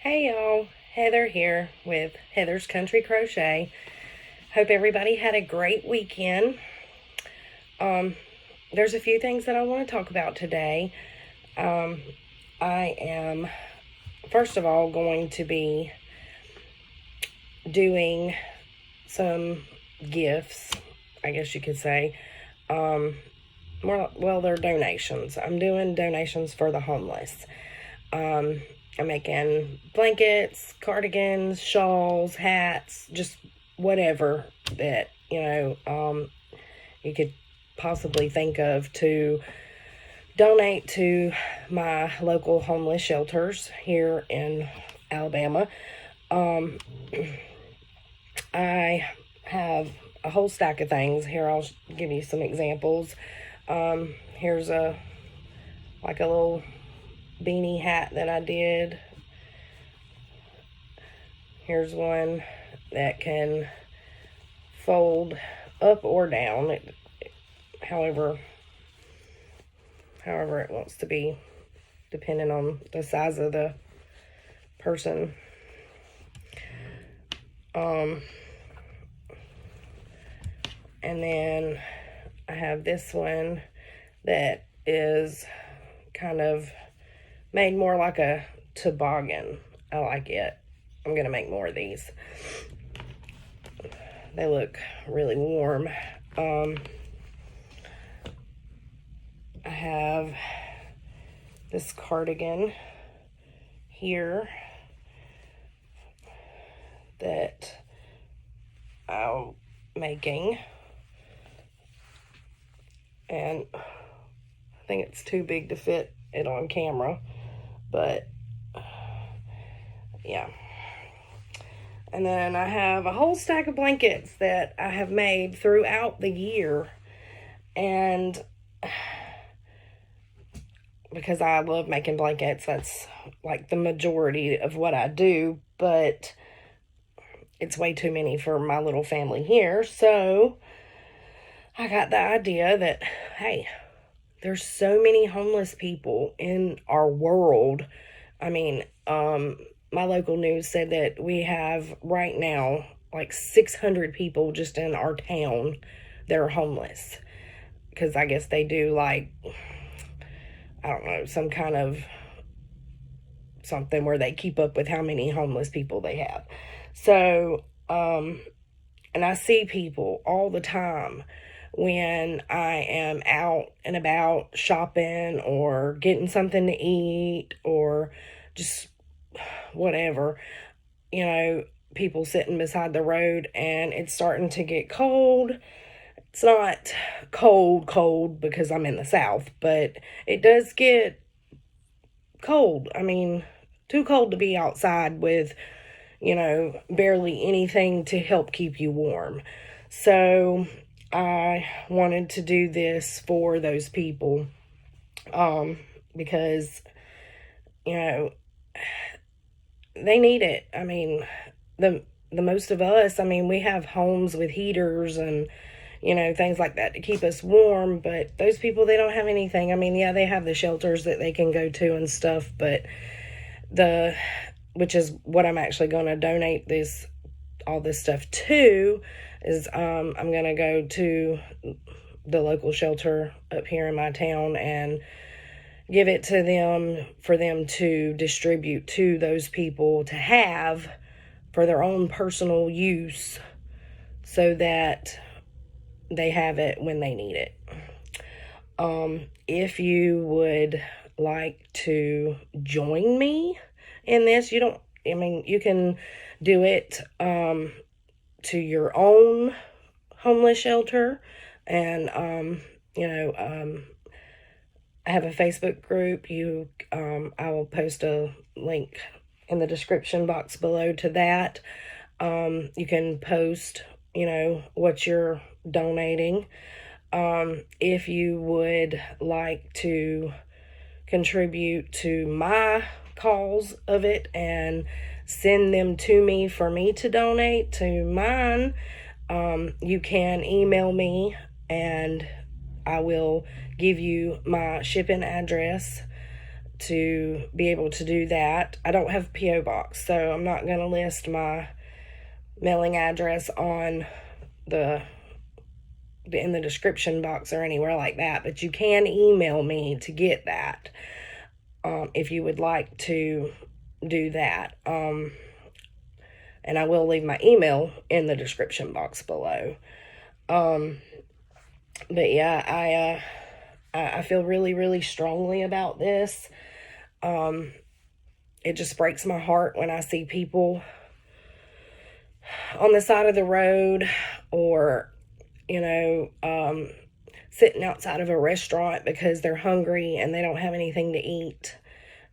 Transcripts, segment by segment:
Hey y'all, Heather here with Heather's Country Crochet. Hope everybody had a great weekend. There's a few things that I want to talk about today. I am, first of all, going to be doing some gifts, I guess you could say. They're donations. I'm doing donations for the homeless. I'm making blankets, cardigans, shawls, hats, just whatever that, you could possibly think of to donate to my local homeless shelters here in Alabama. I have a whole stack of things. Here, I'll give you some examples. Here's a little beanie hat that I did. Here's one that can fold up or down, however it wants to be, depending on the size of the person. And then I have this one that is kind of made more like a toboggan. I like it. I'm going to make more of these. They look really warm. I have this cardigan here that I'm making. And I think it's too big to fit it on camera. But, yeah. And then I have a whole stack of blankets that I have made throughout the year. And because I love making blankets, that's like the majority of what I do. But it's way too many for my little family here. So I got the idea that, hey, there's so many homeless people in our world. I mean, my local news said that we have right now like 600 people just in our town that are homeless. Because I guess they do some kind of something where they keep up with how many homeless people they have. So, and I see people all the time when I am out and about shopping or getting something to eat or just whatever, people sitting beside the road, and it's starting to get cold. It's not cold because I'm in the South, but it does get cold. I mean, too cold to be outside with, barely anything to help keep you warm. So I wanted to do this for those people, because, they need it. I mean, the most of us, we have homes with heaters and, things like that to keep us warm, but those people, they don't have anything. Yeah, they have the shelters that they can go to and stuff, but which is what I'm actually going to donate all this stuff to, is I'm going to go to the local shelter up here in my town and give it to them for them to distribute to those people to have for their own personal use, so that they have it when they need it. If you would like to join me in this, you can do it to your own homeless shelter. And, I have a Facebook group. I will post a link in the description box below to that. You can post, what you're donating. If you would like to contribute to my cause of it and send them to me for me to donate to mine, you can email me and I will give you my shipping address to be able to do that. I don't have a P.O. box, so I'm not going to list my mailing address on in the description box or anywhere like that, but you can email me to get that if you would like to do that. And I will leave my email in the description box below. But yeah, I feel really, really strongly about this. It just breaks my heart when I see people on the side of the road, or sitting outside of a restaurant because they're hungry and they don't have anything to eat,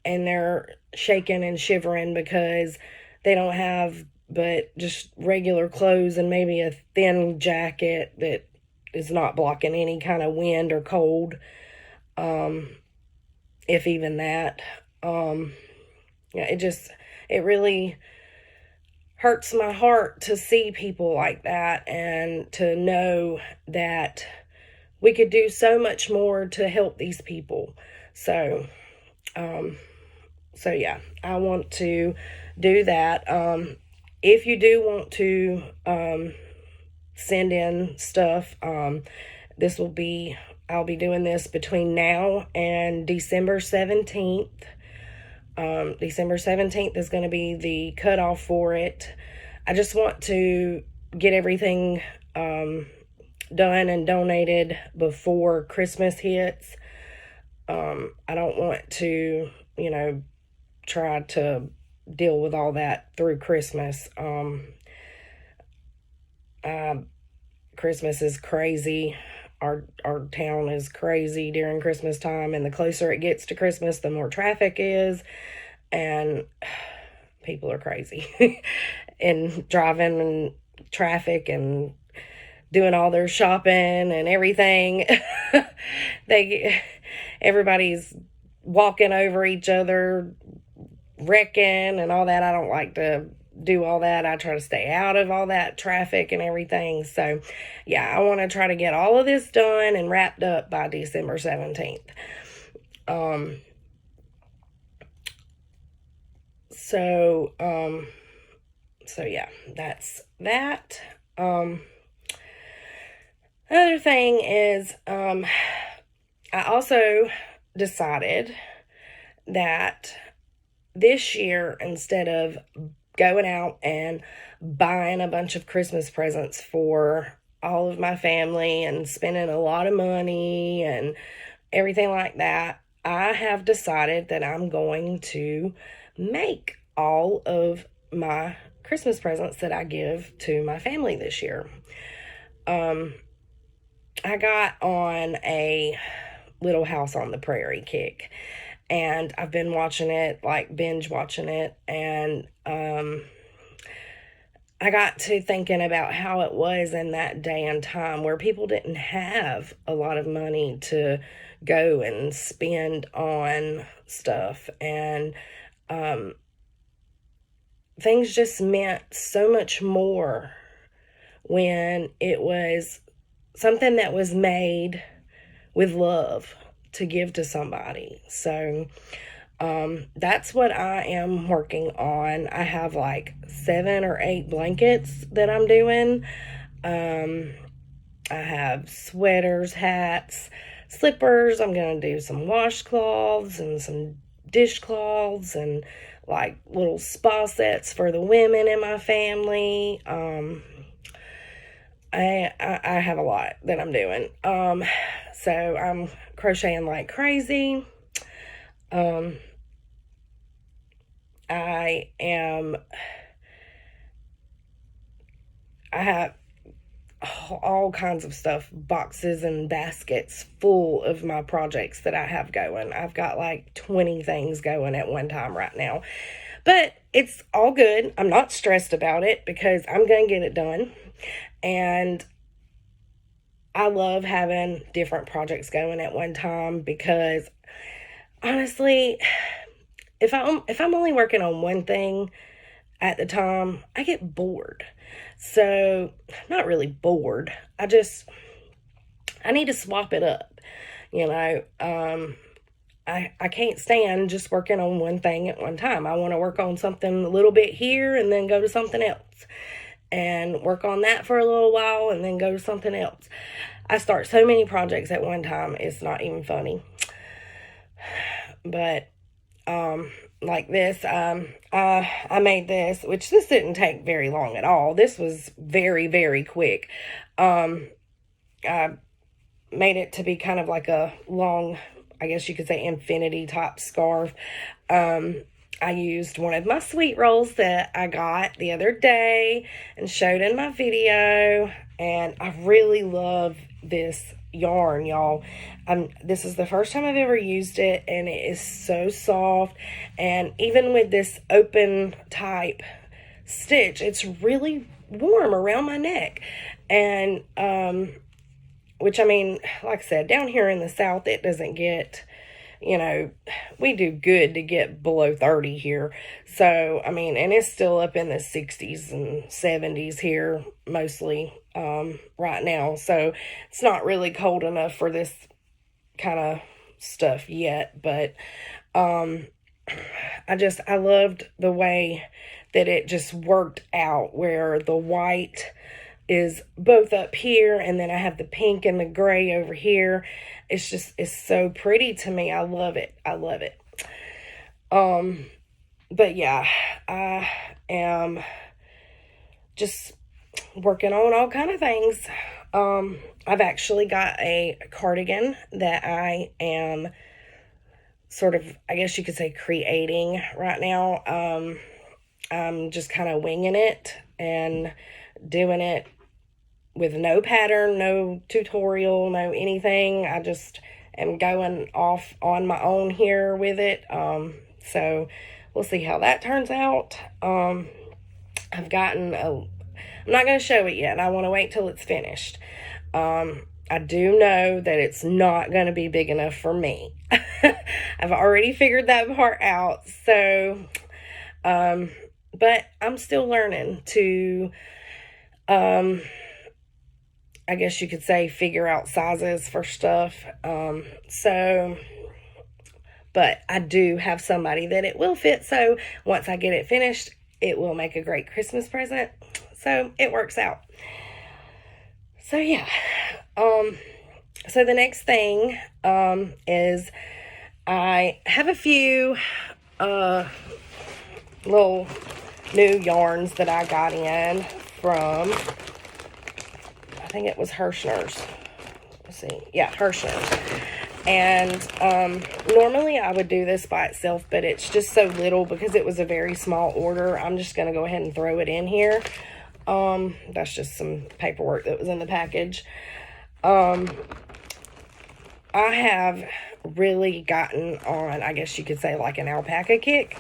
and they're shaking and shivering because they don't have but just regular clothes and maybe a thin jacket that is not blocking any kind of wind or cold, if even that. It really hurts my heart to see people like that, and to know that we could do so much more to help these people. So yeah, I want to do that. If you do want to send in stuff, I'll be doing this between now and December 17th. December 17th is going to be the cutoff for it. I just want to get everything done and donated before Christmas hits. I don't want to, try to deal with all that through Christmas. Christmas is crazy. Our town is crazy during Christmas time, and the closer it gets to Christmas, the more traffic is, and people are crazy and driving and traffic and doing all their shopping and everything. Everybody's walking over each other, wrecking and all that. I don't like to do all that. I try to stay out of all that traffic and everything. So yeah, I want to try to get all of this done and wrapped up by December 17th. So yeah, that's that. Another thing is, I also decided that this year, instead of going out and buying a bunch of Christmas presents for all of my family and spending a lot of money and everything like that, I have decided that I'm going to make all of my Christmas presents that I give to my family this year. I got on a Little House on the Prairie kick, and I've been watching it, like binge watching it, and I got to thinking about how it was in that day and time where people didn't have a lot of money to go and spend on stuff, and things just meant so much more when it was something that was made with love to give to somebody. So that's what I am working on. I have like 7 or 8 blankets that I'm doing. I have sweaters, hats, slippers. I'm going to do some washcloths and some dishcloths and like little spa sets for the women in my family. I have a lot that I'm doing. So I'm crocheting like crazy. I have all kinds of stuff, boxes and baskets full of my projects that I have going. I've got like 20 things going at one time right now, but it's all good. I'm not stressed about it because I'm going to get it done. And I love having different projects going at one time because honestly, if I'm only working on one thing at the time, I get bored. So, not really bored. I need to swap it up. I I can't stand just working on one thing at one time. I want to work on something a little bit here and then go to something else, and work on that for a little while and then go to something else. I start so many projects at one time, it's not even funny. But like this, I made this, which this didn't take very long at all. This was very, very quick. I made it to be kind of like a long, I guess you could say, infinity top scarf. I used one of my sweet rolls that I got the other day and showed in my video, and I really love this yarn, y'all. This is the first time I've ever used it, and it is so soft, and even with this open type stitch, it's really warm around my neck. And which, I mean, like I said, down here in the South, it doesn't get, you know, we do good to get below 30 here. So, I mean, and it's still up in the 60s and 70s here, mostly, right now. So, it's not really cold enough for this kind of stuff yet. But, I loved the way that it just worked out, where the white is both up here, and then I have the pink and the gray over here. It's so pretty to me. I love it. I love it. But yeah, I am just working on all kind of things. I've actually got a cardigan that I am sort of, I guess you could say, creating right now. I'm just kind of winging it and doing it with no pattern, no tutorial, no anything. I just am going off on my own here with it. So we'll see how that turns out. I've gotten I'm not going to show it yet. I want to wait till it's finished. I do know that it's not going to be big enough for me. I've already figured that part out. So, but I'm still learning to, I guess you could say, figure out sizes for stuff. But I do have somebody that it will fit. So once I get it finished, it will make a great Christmas present. So it works out. So yeah. So the next thing, is I have a few, little new yarns that I got in from, I think it was Hirschner's. Let's see. Yeah, Hirschner's. And normally I would do this by itself, but it's just so little because it was a very small order. I'm just going to go ahead and throw it in here. That's just some paperwork that was in the package. I have really gotten on, I guess you could say, like an alpaca kick.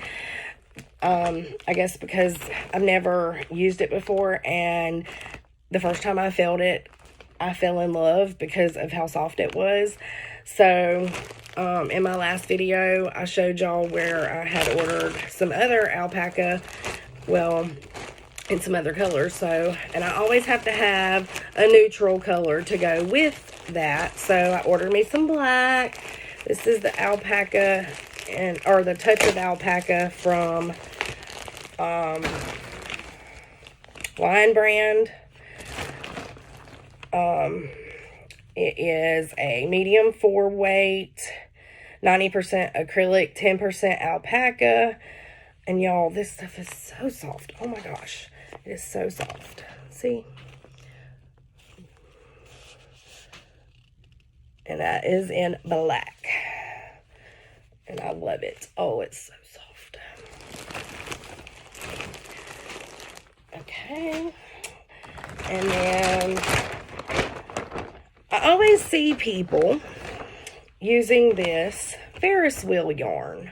I guess because I've never used it before, and the first time I felt it, I fell in love because of how soft it was. So, in my last video, I showed y'all where I had ordered some other alpaca, well, in some other colors. So, and I always have to have a neutral color to go with that. So, I ordered me some black. This is the alpaca, or the touch of alpaca from Lion Brand. It is a medium 4-weight, 90% acrylic, 10% alpaca. And y'all, this stuff is so soft. Oh my gosh. It is so soft. See? And that is in black. And I love it. Oh, it's so soft. Okay. And then I always see people using this Ferris wheel yarn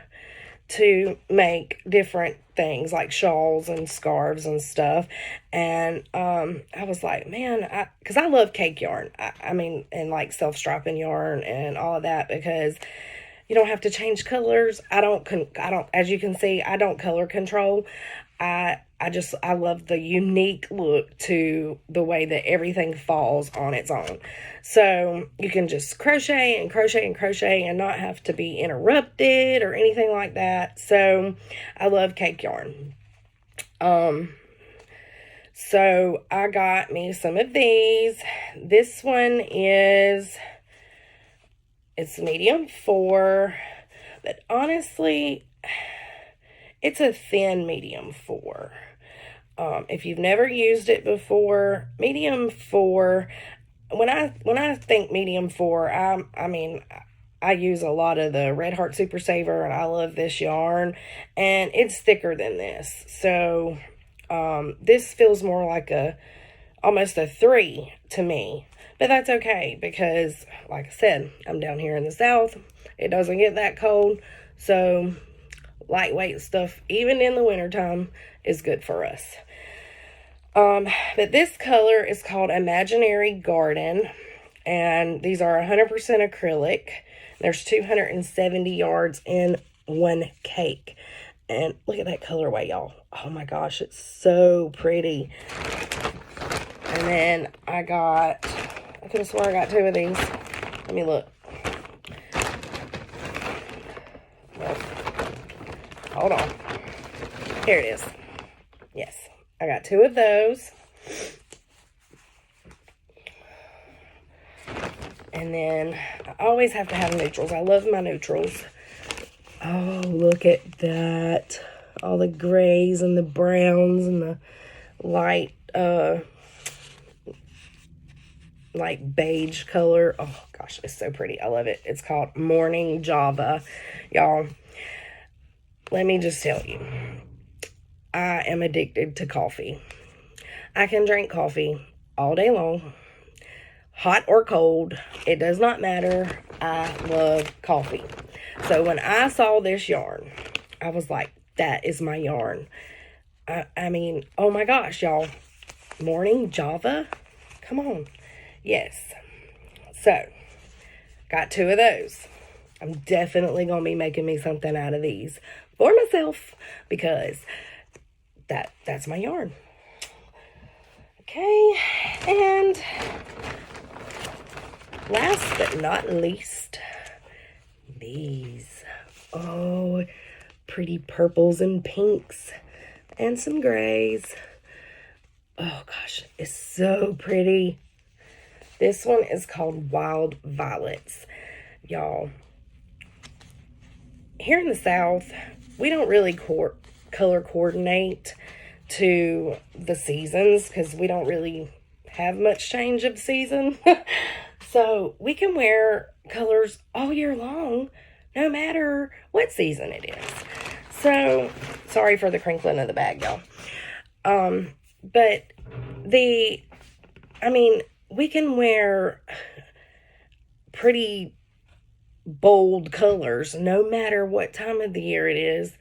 to make different things like shawls and scarves and stuff. And I was like, man, because I love cake yarn. I mean, and like self-striping yarn and all of that, because you don't have to change colors. I don't, as you can see, I don't color control. I I love the unique look to the way that everything falls on its own. So you can just crochet and crochet and crochet and not have to be interrupted or anything like that. So I love cake yarn. So I got me some of these. This one it's medium 4, but honestly, it's a thin medium 4. If you've never used it before, medium 4, when I think medium 4, I mean, I use a lot of the Red Heart Super Saver, and I love this yarn, and it's thicker than this. So this feels more like almost a 3 to me, but that's okay because, like I said, I'm down here in the South. It doesn't get that cold, so lightweight stuff, even in the wintertime, is good for us. But this color is called Imaginary Garden, and these are 100% acrylic. There's 270 yards in one cake. And look at that colorway, y'all. Oh my gosh, it's so pretty. And then I could have sworn I got 2 of these. Let me look. Hold on. Here it is. Yes, I got 2 of those. And then I always have to have neutrals. I love my neutrals. Oh, look at that. All the grays and the browns and the light beige color. Oh gosh, it's so pretty. I love it. It's called Morning Java. Y'all, let me just tell you, I am addicted to coffee. I can drink coffee all day long, hot or cold. It does not matter. I love coffee. So when I saw this yarn, I was like, that is my yarn. I mean, oh my gosh, y'all. Morning Java? Come on. Yes. So, got 2 of those. I'm definitely going to be making me something out of these for myself because that's my yarn. Okay, and last but not least, these. Oh, pretty purples and pinks and some grays. Oh gosh, it's so pretty. This one is called Wild Violets. Y'all, here in the South, we don't really color coordinate to the seasons because we don't really have much change of season. So we can wear colors all year long, no matter what season it is. So, sorry for the crinkling of the bag, y'all. But we can wear pretty bold colors no matter what time of the year it is,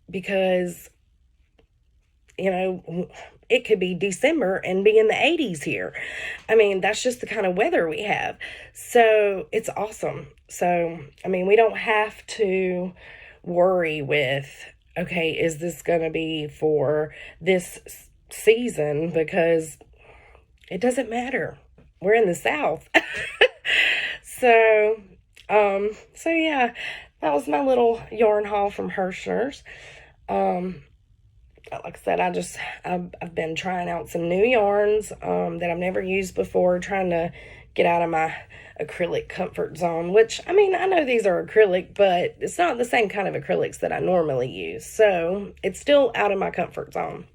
because, you know, it could be December and be in the 80s here. I mean, that's just the kind of weather we have. So it's awesome. So, I mean, we don't have to worry with, okay, is this going to be for this season? Because it doesn't matter. We're in the South. So yeah, that was my little yarn haul from Hirschner's. Like I said, I've been trying out some new yarns that I've never used before, trying to get out of my acrylic comfort zone, which, I mean, I know these are acrylic, but it's not the same kind of acrylics that I normally use. So it's still out of my comfort zone.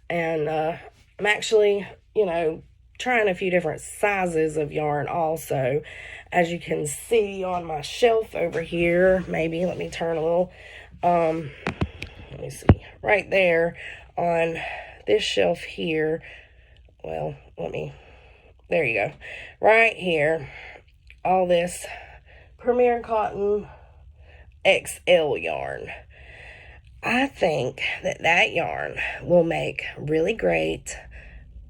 And I'm actually, you know, trying a few different sizes of yarn also. As you can see on my shelf over here, maybe let me turn a little, let me see, right there on this shelf here. Well, there you go. Right here, all this Premier Cotton XL yarn. I think that yarn will make really great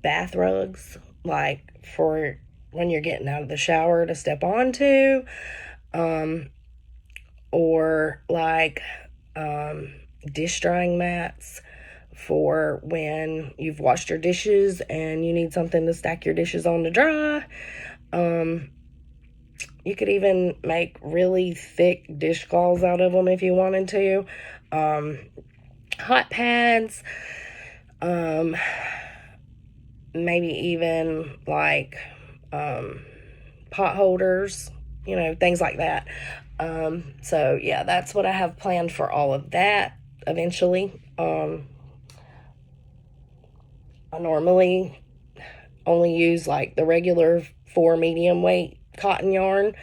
bath rugs, like for when you're getting out of the shower to step onto, or like dish drying mats for when you've washed your dishes and you need something to stack your dishes on to dry. You could even make really thick dishcloths out of them if you wanted to. Hot pads, maybe even like pot holders, you know, things like that. So yeah, that's what I have planned for all of that eventually. I normally only use like the regular 4 medium weight cotton yarn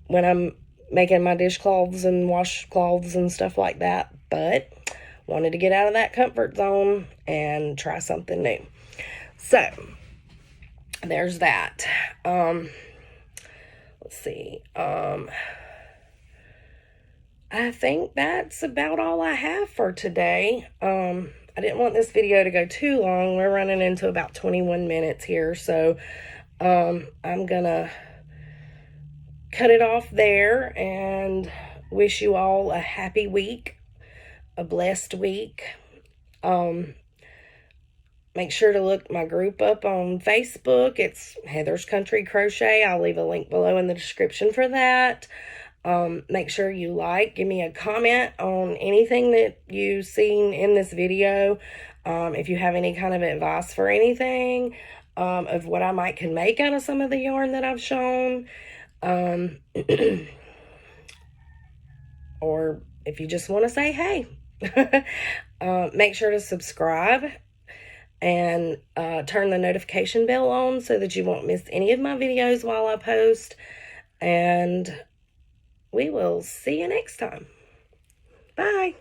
when I'm making my dishcloths and washcloths and stuff like that, but wanted to get out of that comfort zone and try something new. So there's that. Let's see. I think that's about all I have for today. I didn't want this video to go too long. We're running into about 21 minutes here, so I'm gonna cut it off there and wish you all a happy week, a blessed week. Make sure to look my group up on Facebook. It's Heather's Country Crochet. I'll leave a link below in the description for that. Make sure you like, give me a comment on anything that you've seen in this video. If you have any kind of advice for anything, of what I might can make out of some of the yarn that I've shown. Or if you just want to say hey. Make sure to subscribe and turn the notification bell on so that you won't miss any of my videos while I post. And we will see you next time. Bye.